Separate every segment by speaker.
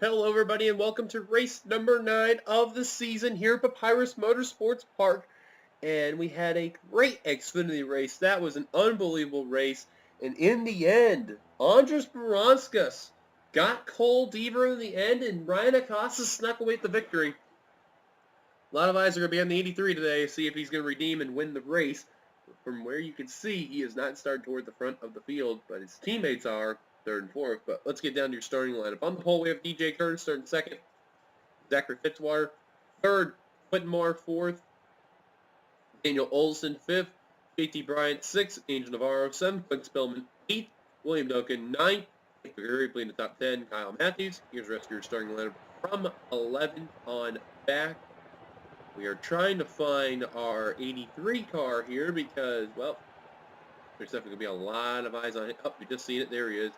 Speaker 1: Hello everybody and welcome to race number 9 of the season here at Papyrus Motorsports Park. And we had a great Xfinity race. That was an unbelievable race. And in the end, Andres Baranskis got Cole Deaver in the end and Ryan Acosta snuck away with the victory. A lot of eyes are going to be on the 83 today to see if he's going to redeem and win the race. From where you can see, he is not starting toward the front of the field, but his teammates are third and fourth. But let's get down to your starting lineup. On the pole, we have DJ Curtis starting second, Zachary Fitzwater third, Quentin Moore fourth, Daniel Olson fifth, JT Bryant sixth, Angel Navarro seventh, Clint Spillman eighth, William Duncan ninth, Gary playing the top 10, Kyle Matthews. Here's the rest of your starting lineup from 11 on back. We are trying to find our 83 car here because, well, there's definitely going to be a lot of eyes on it. Oh, we just seen it. There he is.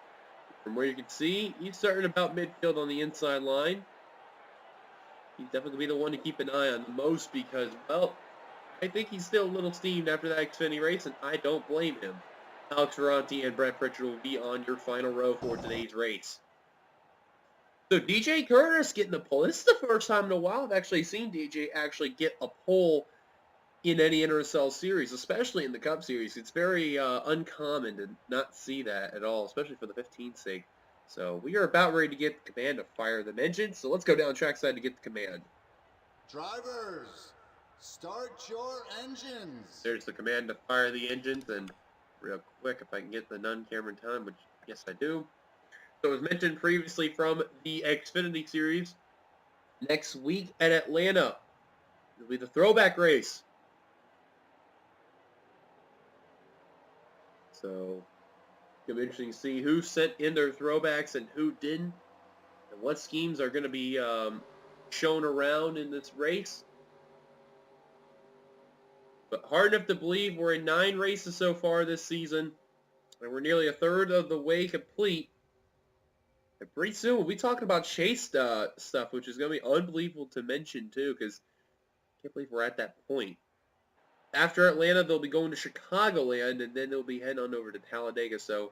Speaker 1: From where you can see, he's starting about midfield on the inside line. He's definitely going to be the one to keep an eye on the most because, well, I think he's still a little steamed after that Xfinity race, and I don't blame him. Alex Ferranti and Brett Pritchard will be on your final row for today's race. So DJ Curtis getting the pole. This is the first time in a while I've actually seen DJ actually get a pole in any NRSL series, especially in the Cup Series. It's very uncommon to not see that at all, especially for the 15's sake. So we are about ready to get the command to fire the engine. So let's go down trackside to get the command.
Speaker 2: Drivers, start your engines.
Speaker 1: There's the command to fire the engines, and real quick, if I can get the non-camera time, which yes I do. So as mentioned previously from the Xfinity Series, next week at Atlanta, it'll be the throwback race. So it'll be interesting to see who sent in their throwbacks and who didn't, and what schemes are going to be shown around in this race. But hard enough to believe we're in 9 races so far this season, and we're nearly a third of the way complete. And pretty soon we'll be talking about chase stuff, which is going to be unbelievable to mention too, because I can't believe we're at that point. After Atlanta, they'll be going to Chicagoland, and then they'll be heading on over to Talladega. So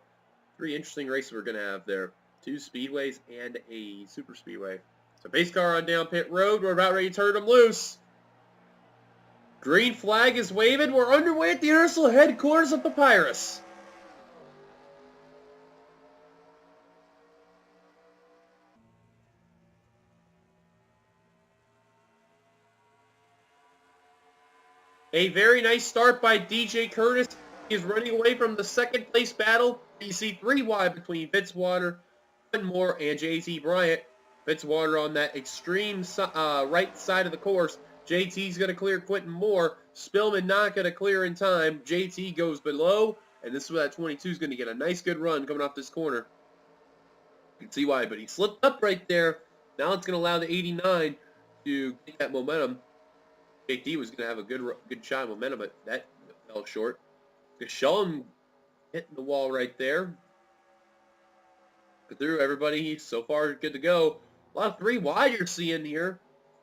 Speaker 1: 3 interesting races we're going to have there. 2 speedways and a super speedway. So base car on down pit road. We're about ready to turn them loose. Green flag is waving. We're underway at the NRSL headquarters of Papyrus. A very nice start by DJ Curtis. He is running away from the second place battle. You see 3 wide between Fitzwater, Quentin Moore, and JT Bryant. Fitzwater on that extreme right side of the course. JT's going to clear Quentin Moore. Spillman not going to clear in time. JT goes below, and this is where that 22 is going to get a nice good run coming off this corner. You can see why, but he slipped up right there. Now it's going to allow the 89 to get that momentum. JT was going to have a good shot of momentum, but that fell short. Gashullin hitting the wall right there. Get through everybody. He's so far good to go. A lot of 3 wide you're seeing here.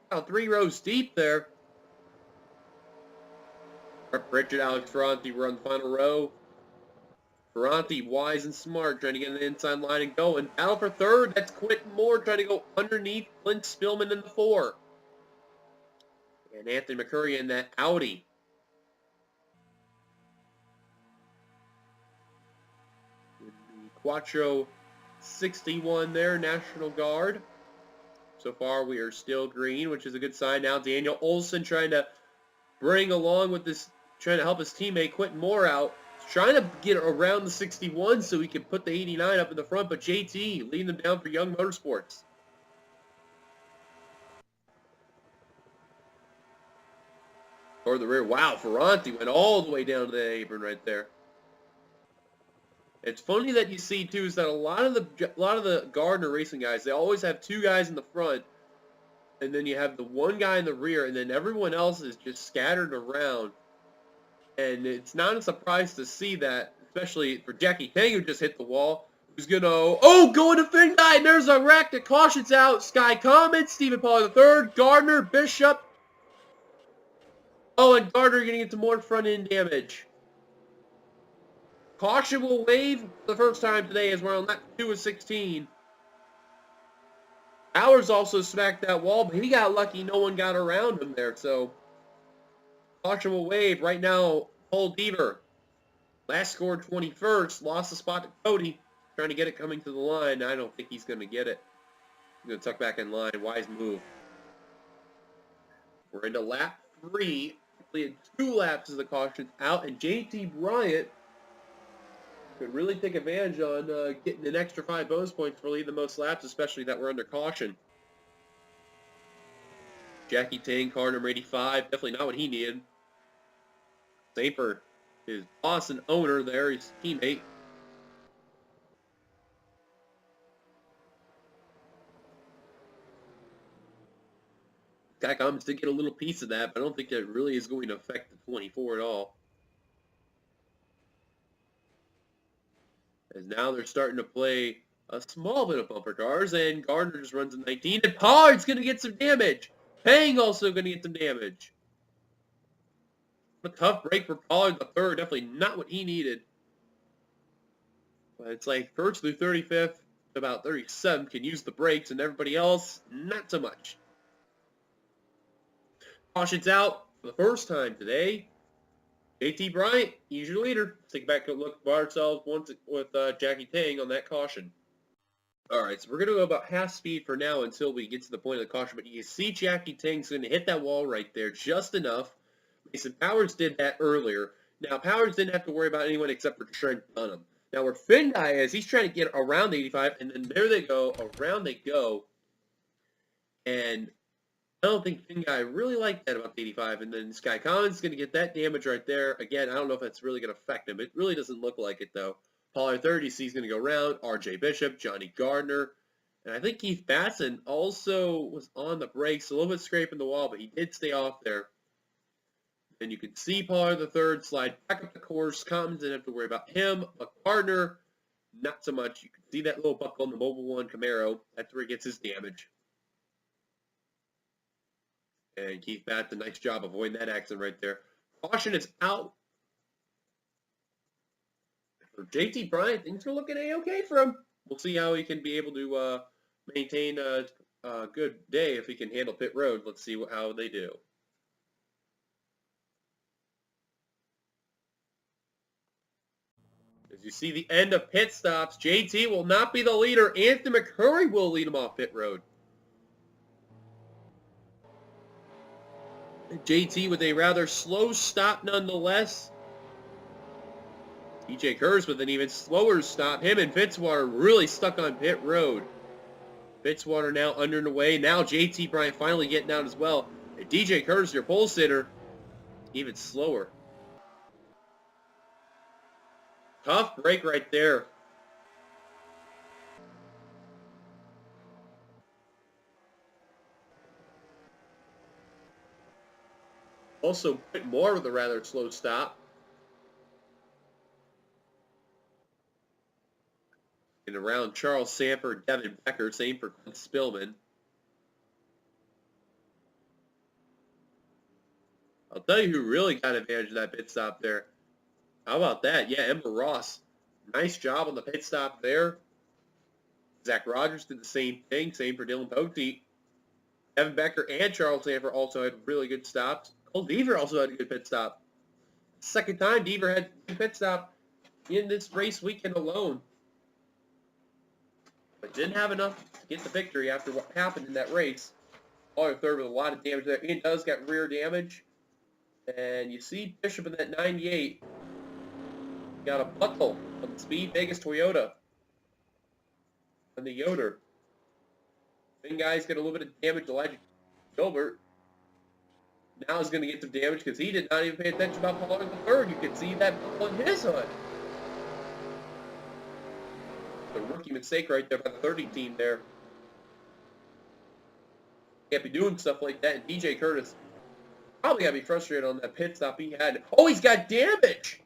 Speaker 1: About 3 rows deep there. Richard, Alex Ferranti, we're on the final row. Ferranti, wise and smart, trying to get in the inside line and going. Battle for third. That's Quentin Moore trying to go underneath Clint Spillman in the 4. And Anthony McCurry in that Audi. In the Quattro 61 there, National Guard. So far we are still green, which is a good sign. Now Daniel Olson trying to bring along with this, trying to help his teammate Quentin Moore out. He's trying to get around the 61 so he can put the 89 up in the front, but JT leading them down for Young Motorsports. Or the rear. Wow, Ferranti went all the way down to the apron right there. It's funny that you see too is that a lot of the Gardner racing guys, they always have 2 guys in the front, and then you have the 1 guy in the rear, and then everyone else is just scattered around. And it's not a surprise to see that, especially for Jackie Kang, who just hit the wall, who's gonna go into thing guy, and there's a wreck. The caution's out. Sky Comet, Stephen Paul III, Gardner, Bishop. Oh, and Gardner getting into more front end damage. Caution will wave for the first time today as we're on lap 2 of 16. Powers also smacked that wall, but he got lucky no one got around him there, so caution will wave. Right now, Paul Deaver, last scored 21st, lost the spot to Cody, trying to get it coming to the line. I don't think he's going to get it. He's going to tuck back in line. Wise move. We're into lap 3. We had 2 laps of the cautions out, and JT Bryant could really take advantage on getting an extra 5 bonus points for leading the most laps, especially that we're under caution. Jackie Tang, car number 85, definitely not what he needed. Same for his boss and owner there, his teammate. Guy comes to get a little piece of that, but I don't think that really is going to affect the 24 at all. As now they're starting to play a small bit of bumper cars, and Gardner just runs a 19, and Pollard's going to get some damage. Pang also going to get some damage. A tough break for Pollard the third, definitely not what he needed. But it's like first through 35th, about 37 can use the brakes, and everybody else, not so much. Caution's out for the first time today. JT Bryant, he's your leader. Let's take back a look at ourselves once with Jackie Tang on that caution. All right, so we're going to go about half speed for now until we get to the point of the caution. But you see Jackie Tang's going to hit that wall right there just enough. Mason Powers did that earlier. Now, Powers didn't have to worry about anyone except for Trent Dunham. Now, where Finn Guy is, he's trying to get around the 85, and then there they go, around they go. And I don't think Finn Guy really liked that about the 85, and then Sky Collins is going to get that damage right there. Again, I don't know if that's really going to affect him. It really doesn't look like it, though. Pollard 30, he's going to go around. R.J. Bishop, Johnny Gardner, and I think Keith Batson also was on the brakes, a little bit scraping the wall, but he did stay off there. And you can see Pollard the third slide back up the course. Commons didn't have to worry about him. But Gardner, not so much. You can see that little buckle on the Mobile 1 Camaro. That's where he gets his damage. And Keith Batson, nice job avoiding that accident right there. Caution is out. For JT Bryant, things are looking A-okay for him. We'll see how he can be able to maintain a good day if he can handle pit road. Let's see how they do. As you see the end of pit stops, JT will not be the leader. Anthony McCurry will lead him off pit road. JT with a rather slow stop nonetheless. DJ Kurz with an even slower stop. Him and Fitzwater really stuck on pit road. Fitzwater now under the way. Now JT Bryant finally getting out as well. And DJ Kurz, your pole sitter, even slower. Tough break right there. Also, Whit Moore with a rather slow stop. And around Charles Sanford, Devin Becker, same for Clint Spillman. I'll tell you who really got advantage of that pit stop there. How about that? Yeah, Ember Ross. Nice job on the pit stop there. Zach Rogers did the same thing. Same for Dylan Poteet. Devin Becker and Charles Sanford also had really good stops. Cole Deaver also had a good pit stop. Second time Deaver had a pit stop in this race weekend alone. But didn't have enough to get the victory after what happened in that race. Pollard third with a lot of damage there. Ian does got rear damage. And you see Bishop in that 98. Got a buckle on the Speed Vegas Toyota. And the Yoder. Finn Guy's got a little bit of damage. Elijah Gilbert now is going to get some damage because he did not even pay attention about Pollard the third. You can see that buckle on his hood. The rookie mistake right there by the 30 team there. Can't be doing stuff like that. And DJ Curtis probably got to be frustrated on that pit stop he had. Oh, he's got damage!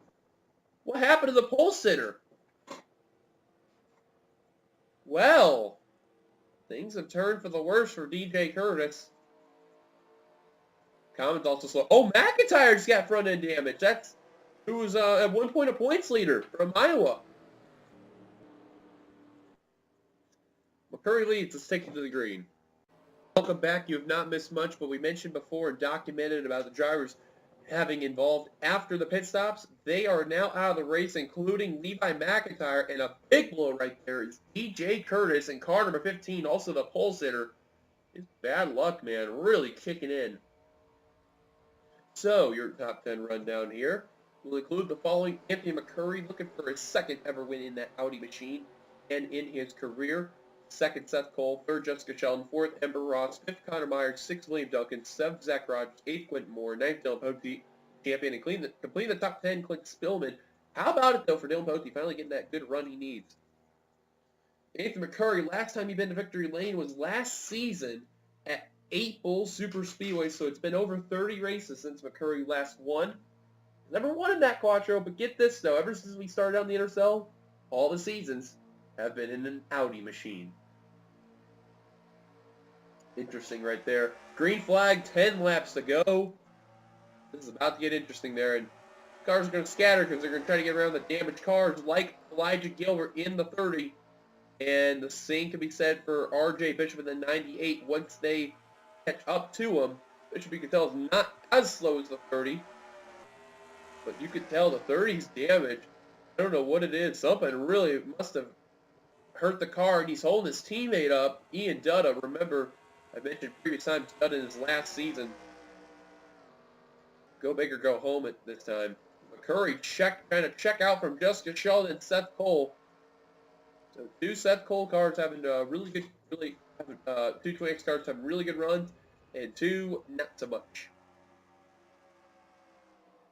Speaker 1: What happened to the pole sitter? Well, things have turned for the worse for DJ Curtis. Commons also slow. Oh, McIntyre's got front end damage. That's who was at one point a points leader from Iowa. McCurry leads. Let's take it to the green. Welcome back. You have not missed much, but we mentioned before and documented about the drivers having involved after the pit stops. They are now out of the race, including Levi McIntyre, and a big blow right there is DJ Curtis and car number 15, also the pole sitter. It's bad luck, man, really kicking in. So, your top 10 rundown here will include the following: Anthony McCurry, looking for his second ever win in that Audi machine and in his career. Second, Seth Cole. Third, Jessica Sheldon. Fourth, Ember Ross. Fifth, Connor Myers. Sixth, William Duncan. Seventh, Zach Rogers. Eighth, Quentin Moore. Ninth, Dylan Pote, champion. And completing the top 10, Clint Spillman. How about it, though, for Dylan Pote, finally getting that good run he needs? Anthony McCurry, last time he'd been to victory lane was last season at 8 Bull Super Speedway, so it's been over 30 races since McCurry last won. Never won in that Quattro, but get this, though. Ever since we started on the NRSL, all the seasons have been in an Audi machine. Interesting right there. Green flag, 10 laps to go. This is about to get interesting there, and cars are going to scatter because they're going to try to get around the damaged cars like Elijah Gilbert in the 30. And the same can be said for RJ Bishop in the 98 once they catch up to him. Bishop, you can tell, is not as slow as the 30. But you can tell the 30's damaged. I don't know what it is. Something really must have hurt the car, and he's holding his teammate up, Ian Dutta. Remember, I mentioned previous times, Dutta in his last season. Go big or go home at this time. McCurry trying to check out from Jessica Sheldon and Seth Cole. So two Seth Cole cars having two 20X cars having really good runs, and two not so much.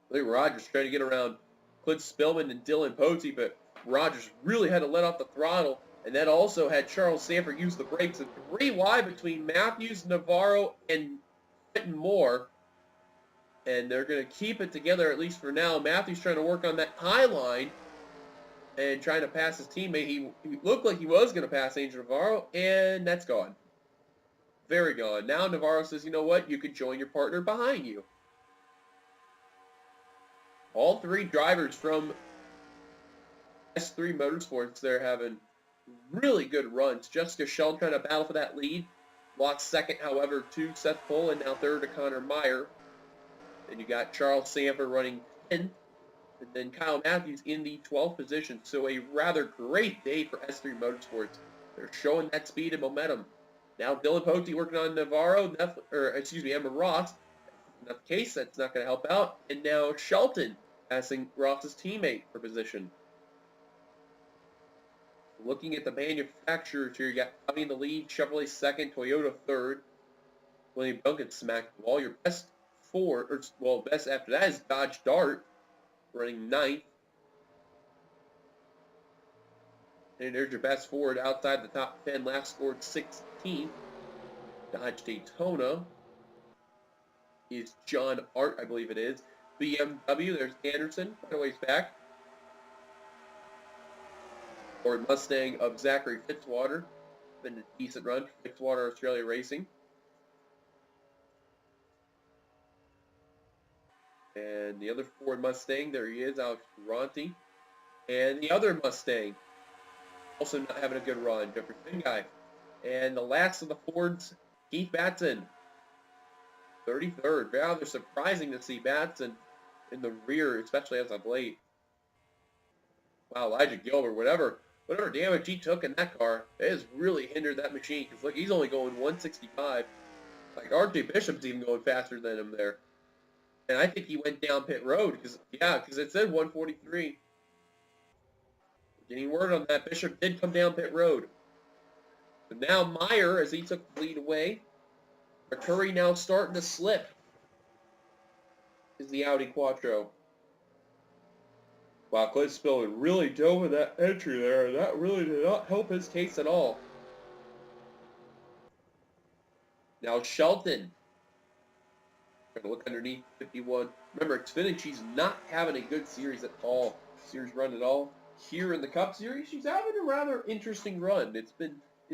Speaker 1: I think Rogers trying to get around Clint Spillman and Dylan Pote, but Rogers really had to let off the throttle, and that also had Charles Sanford use the brakes. And 3 wide between Matthews, Navarro, and Quentin Moore, and they're going to keep it together at least for now. Matthews trying to work on that high line and trying to pass his teammate. He looked like he was going to pass Angel Navarro, and that's gone. Very gone. Now Navarro says, you know what? You can join your partner behind you. All 3 drivers from S3 Motorsports, they're having really good runs. Jessica Sheldon trying to battle for that lead. Lost second, however, to Seth Cole, and now third to Connor Meyer. Then you got Charles Sanford running 10th. And then Kyle Matthews in the 12th position. So a rather great day for S3 Motorsports. They're showing that speed and momentum. Now Dylan Pote working on Navarro, Emma Ross. In that case, that's not going to help out. And now Shelton passing Ross's teammate for position. Looking at the manufacturers here, you got Audi in the lead, Chevrolet second, Toyota third. William Duncan smacked the wall. Your best best after that is Dodge Dart, running 9th. And there's your best Ford outside the top 10. Last scored 16th. Dodge Daytona is John Art, I believe it is. BMW, there's Anderson, quite a ways back. Ford Mustang of Zachary Fitzwater. Been a decent run for Fitzwater Australia Racing. And the other Ford Mustang, there he is, Alex Ronti. And the other Mustang, also not having a good run, Jeffrey Finguy. And the last of the Fords, Keith Batson, 33rd. Rather surprising to see Batson in the rear, especially as of late. Wow, Elijah Gilbert, whatever damage he took in that car, it has really hindered that machine. Because look, he's only going 165. Like RJ Bishop's even going faster than him there. And I think he went down pit road because it said 143. Getting word on that, Bishop did come down pit road. But now Meyer, as he took the lead away, McCurry now starting to slip, is the Audi Quattro. Wow, Clint Spillman really dove in that entry there, and that really did not help his case at all. Now Shelton. Trying to look underneath 51. Remember, Xfinity's not having a good series at all. Series run at all. Here in the Cup Series, she's having a rather interesting run. It's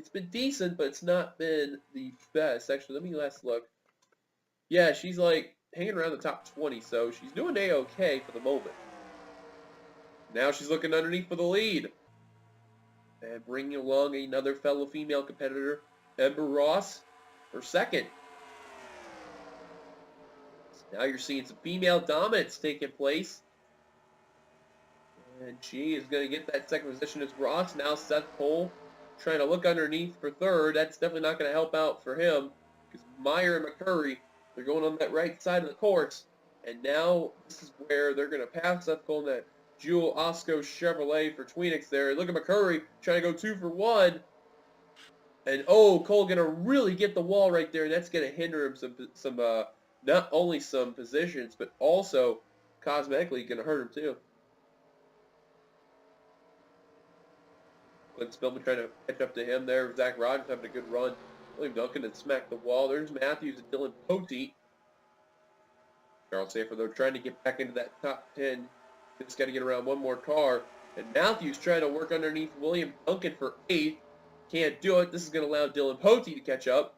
Speaker 1: been decent, but it's not been the best. Actually, let me last look. Yeah, she's like hanging around the top 20, so she's doing A-okay for the moment. Now she's looking underneath for the lead. And bringing along another fellow female competitor, Ember Ross. for second. So now you're seeing some female dominance taking place. And she is going to get that second position as Ross. Now Seth Cole trying to look underneath for third. That's definitely not going to help out for him because Meyer and McCurry, they're going on that right side of the course. And now this is where they're going to pass Seth Cole in that Jewel Osco Chevrolet for Tweenix there. Look at McCurry trying to go 2 for 1. And oh, Cole going to really get the wall right there. And that's going to hinder him some not only some positions, but also cosmetically going to hurt him too. Clint Spillman trying to catch up to him there. Zach Rogers having a good run. William Duncan had smacked the wall. There's Matthews and Dylan Poteet. Charles Safer, though, trying to get back into that top 10. Just got to get around one more car. And Matthews trying to work underneath William Duncan for 8th. Can't do it. This is going to allow Dylan Poteet to catch up.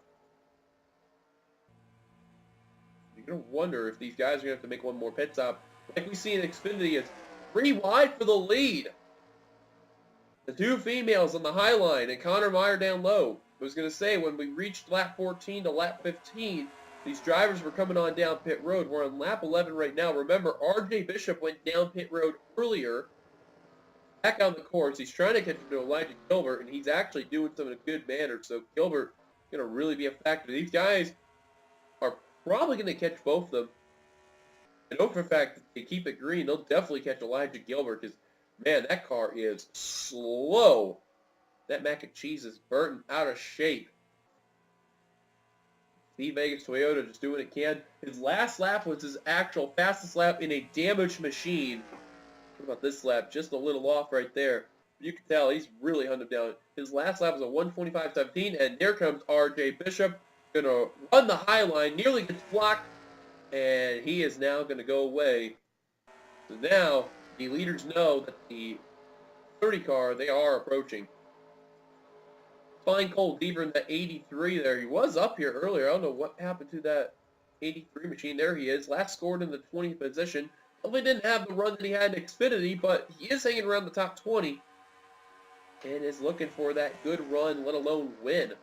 Speaker 1: You're going to wonder if these guys are going to have to make one more pit stop. Like we see in Xfinity, it's 3 wide for the lead. The 2 females on the high line and Connor Meyer down low. I was going to say, when we reached lap 14 to lap 15, these drivers were coming on down pit road. We're on lap 11 right now. Remember, R.J. Bishop went down pit road earlier. Back on the course. He's trying to catch up to Elijah Gilbert, and he's actually doing so in a good manner. So Gilbert is going to really be a factor. These guys are probably going to catch both of them. I know for a fact that they keep it green, they'll definitely catch Elijah Gilbert because, man, that car is slow. That mac and cheese is burnt out of shape. Steve Vegas Toyota just doing what it can. His last lap was his actual fastest lap in a damaged machine. What about this lap? Just a little off right there. You can tell he's really hunted down. His last lap was a 1:25.17, and there comes R.J. Bishop. Going to run the high line, nearly gets blocked, and he is now going to go away. So now the leaders know that the 30 car, they are approaching. Fine Cole deeper in that 83 there. He was up here earlier. I don't know what happened to that 83 machine. There he is. Last scored in the 20th position. Probably didn't have the run that he had in Xfinity, but he is hanging around the top 20 and is looking for that good run, let alone win.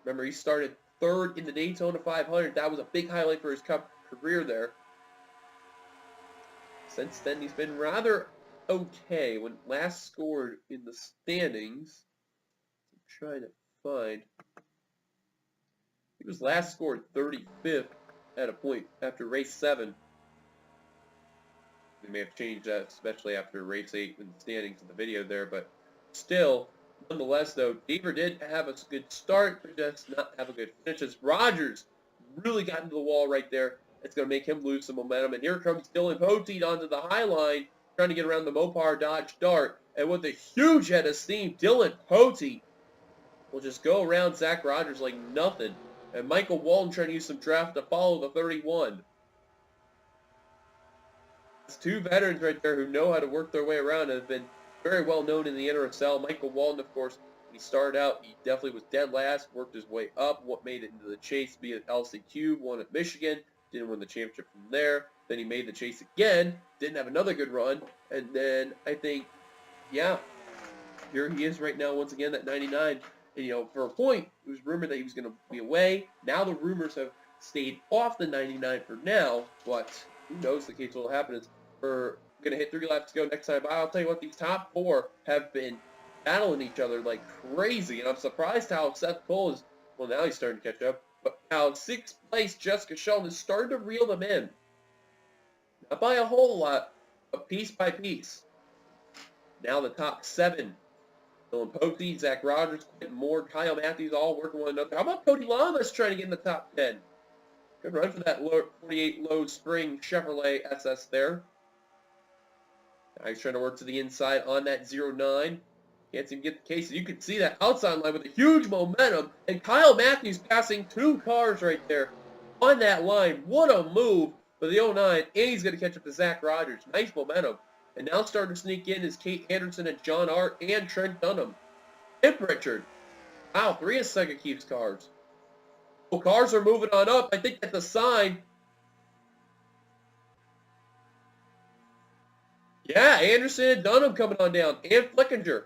Speaker 1: Remember, he started 3rd in the Daytona 500. That was a big highlight for his Cup career there. Since then, he's been rather okay. When last scored in the standings, I'm trying to find. He was last scored 35th at a point after race 7. They may have changed that, especially after race 8 in the standings in the video there, but still, nonetheless, though, Deaver did have a good start, but just not have a good finish. As Rogers really got into the wall right there. It's going to make him lose some momentum. And here comes Dylan Poteet onto the high line, trying to get around the Mopar Dodge Dart. And with a huge head of steam, Dylan Poteet will just go around Zach Rogers like nothing. And Michael Walton trying to use some draft to follow the 31. It's 2 veterans right there who know how to work their way around and have been very well known in the NRSL. Michael Walton, of course, when he started out, he definitely was dead last, worked his way up, what made it into the chase, be it LC Cube, won at Michigan, didn't win the championship from there. Then he made the chase again, didn't have another good run, and then I think, yeah, here he is right now once again at 99. And, you know, for a point, it was rumored that he was going to be away. Now the rumors have stayed off the 99 for now, but who knows, the case will happen. Is we're going to hit 3 laps to go next time. But I'll tell you what, these top 4 have been battling each other like crazy. And I'm surprised how Seth Cole is, well, now he's starting to catch up. But how 6th place Jessica Sheldon is starting to reel them in. Not by a whole lot, but piece by piece. Now the top 7. Dylan Poteet, Zach Rogers, Quentin Moore, Kyle Matthews, all working one another. How about Cody Lamas trying to get in the top 10? Good run for that 48 Low Spring Chevrolet SS there. Now he's trying to work to the inside on that 09. Can't seem to get the case. You can see that outside line with a huge momentum. And Kyle Matthews passing 2 cars right there on that line. What a move for the 09. And he's going to catch up to Zach Rogers. Nice momentum. And now starting to sneak in is Kate Anderson and John Art and Trent Dunham. And Pritchard. Wow, 3 of Sega keeps cars. Well, cars are moving on up. I think that's a sign. Yeah, Anderson and Dunham coming on down. And Flickinger.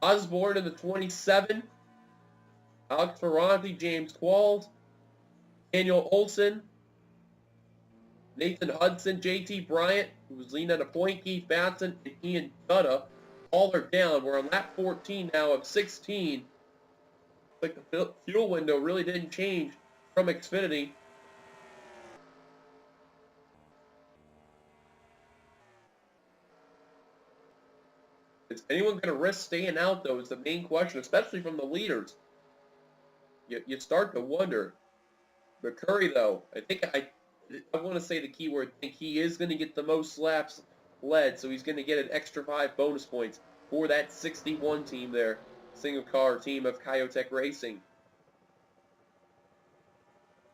Speaker 1: Osborne in the 27. Alex Ferranti, James Qualls, Daniel Olson, Nathan Hudson, JT Bryant, who was leading at a point, Keith Batson, and Ian Dutta. All are down. We're on lap 14 now of 16. Like the fuel window really didn't change from Xfinity. Is anyone going to risk staying out, though, is the main question, especially from the leaders. You start to wonder. McCurry, though, I want to say the key word. I think he is going to get the most laps led, so he's going to get an extra 5 bonus points for that 61 team there. Single car team of Kyotech Racing.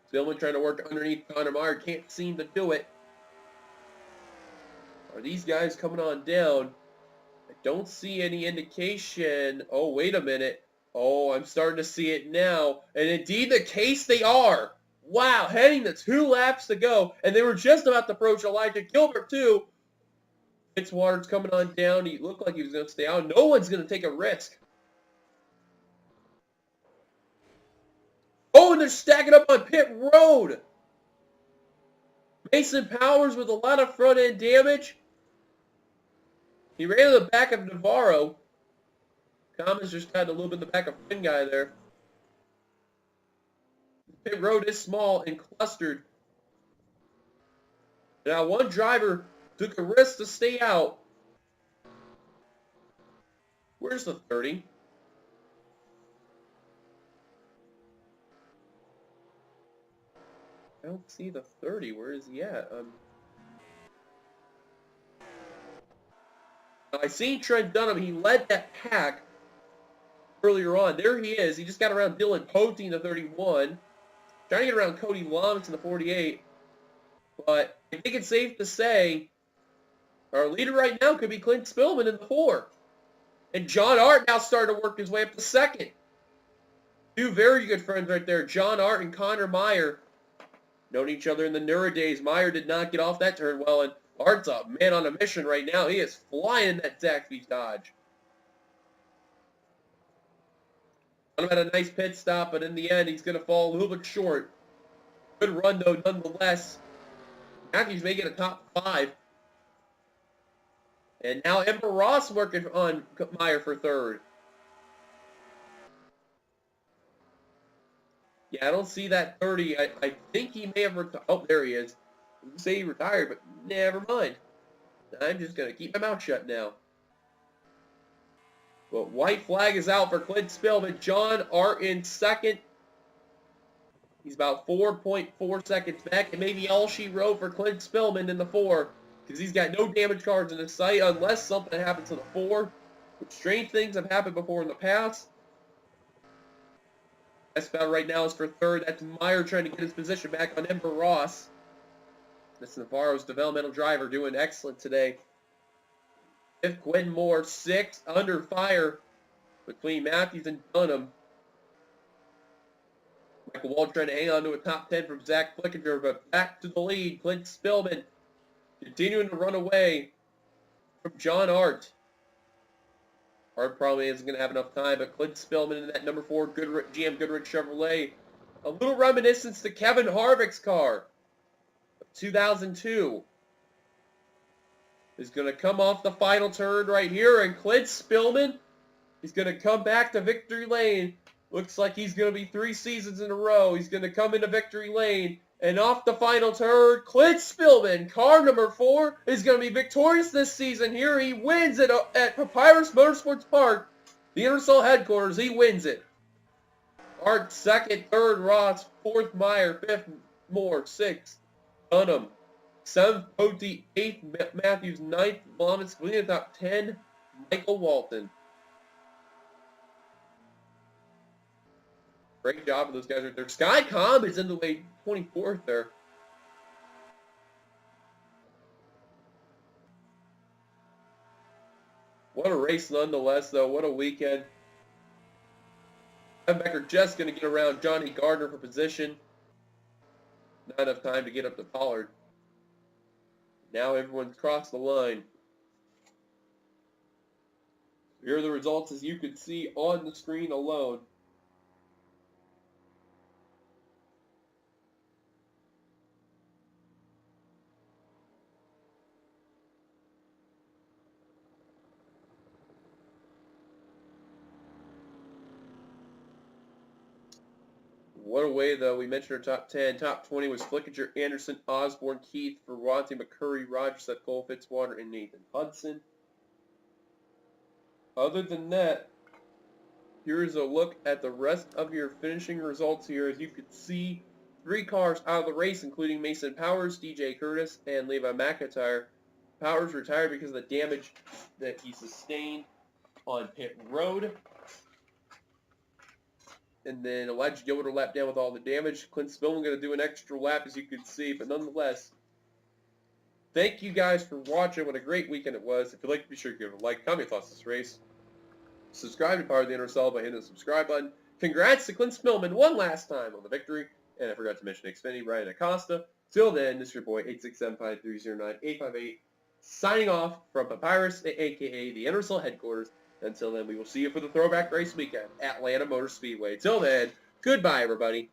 Speaker 1: Stillman trying to work underneath Connor Meyer. Can't seem to do it. Are these guys coming on down? I don't see any indication. Oh, wait a minute. Oh, I'm starting to see it now. And indeed the case they are. Wow, heading to 2 laps to go. And they were just about to approach Elijah Gilbert, too. Fitzwater's coming on down. He looked like he was going to stay out. No one's going to take a risk. Oh, and they're stacking up on pit road. Mason Powers with a lot of front end damage. He ran to the back of Navarro. Commons just got a little bit in the back of Finn guy there. Pit road is small and clustered. Now one driver took a risk to stay out. Where's the 30? I don't see the 30. Where is he at? I seen Trent Dunham. He led that pack earlier on. There he is. He just got around Dylan Pote in the 31. Trying to get around Cody Lawrence in the 48. But I think it's safe to say our leader right now could be Clint Spillman in the 4. And John Art now starting to work his way up to 2nd. 2 very good friends right there. John Art and Connor Meyer. Known each other in the Nura days. Meyer did not get off that turn well, and Art's a man on a mission right now. He is flying in that Zaxby's Dodge. Dunham had a nice pit stop, but in the end, he's going to fall a little bit short. Good run, though, nonetheless. Matthews may get a top 5. And now Ember Ross working on Meyer for 3rd. Yeah, I don't see that 30. I think he may have retired. Oh, there he is. I didn't say he retired, but never mind. I'm just going to keep my mouth shut now. But white flag is out for Clint Spillman. John Art in 2nd. He's about 4.4 seconds back. It may be all she wrote for Clint Spillman in the 4. Because he's got no damage cards in his sight unless something happens to the 4. But strange things have happened before in the past. Best battle right now is for 3rd. That's Meyer trying to get his position back on Ember Ross. That's Navarro's developmental driver doing excellent today. 5th, Gwen Moore. 6th, under fire between Matthews and Dunham. Michael Wald trying to hang on to a top 10 from Zach Flickinger, but back to the lead. Clint Spillman continuing to run away from John Art. Art probably isn't going to have enough time, but Clint Spillman in that number 4 GM Goodrich Chevrolet. A little reminiscence to Kevin Harvick's car of 2002. Is going to come off the final turn right here, and Clint Spillman is going to come back to victory lane. Looks like he's going to be 3 seasons in a row. He's going to come into victory lane, and off the final turn, Clint Spillman, car number 4, is going to be victorious this season here. He wins it at Papyrus Motorsports Park, the NRSL headquarters. He wins it. Art 2nd, 3rd Ross, 4th Meyer, 5th Moore, 6th Dunham, 7th Pote, 8th Matthews, 9th Lamas, leading the top 10, Michael Walton. Great job of those guys right there. Sky Cobb is in the way 24th there. What a race nonetheless, though. What a weekend. Becker just going to get around Johnny Gardner for position. Not enough time to get up to Pollard. Now everyone's crossed the line. Here are the results as you can see on the screen alone. What a way, though. We mentioned our top 10. Top 20 was Flickinger, Anderson, Osborne, Keith, Ferranti, McCurry, Rogers, Seth Cole, Fitzwater, and Nathan Hudson. Other than that, here's a look at the rest of your finishing results here. As you can see, 3 cars out of the race, including Mason Powers, DJ Curtis, and Levi McIntyre. Powers retired because of the damage that he sustained on pit road. And then Elijah Gilbert lapped down with all the damage. Clint Spillman going to do an extra lap, as you can see. But nonetheless, thank you guys for watching. What a great weekend it was. If you'd like to be sure to give it a like, comment your thoughts on this race. Subscribe to Power of the NRSL by hitting the subscribe button. Congrats to Clint Spillman one last time on the victory. And I forgot to mention Xfinity, Brian Acosta. Till then, this is your boy, 867-530-9858, signing off from Papyrus, a.k.a. the NRSL headquarters. Until then, we will see you for the Throwback Race Weekend at Atlanta Motor Speedway. Till then, goodbye, everybody.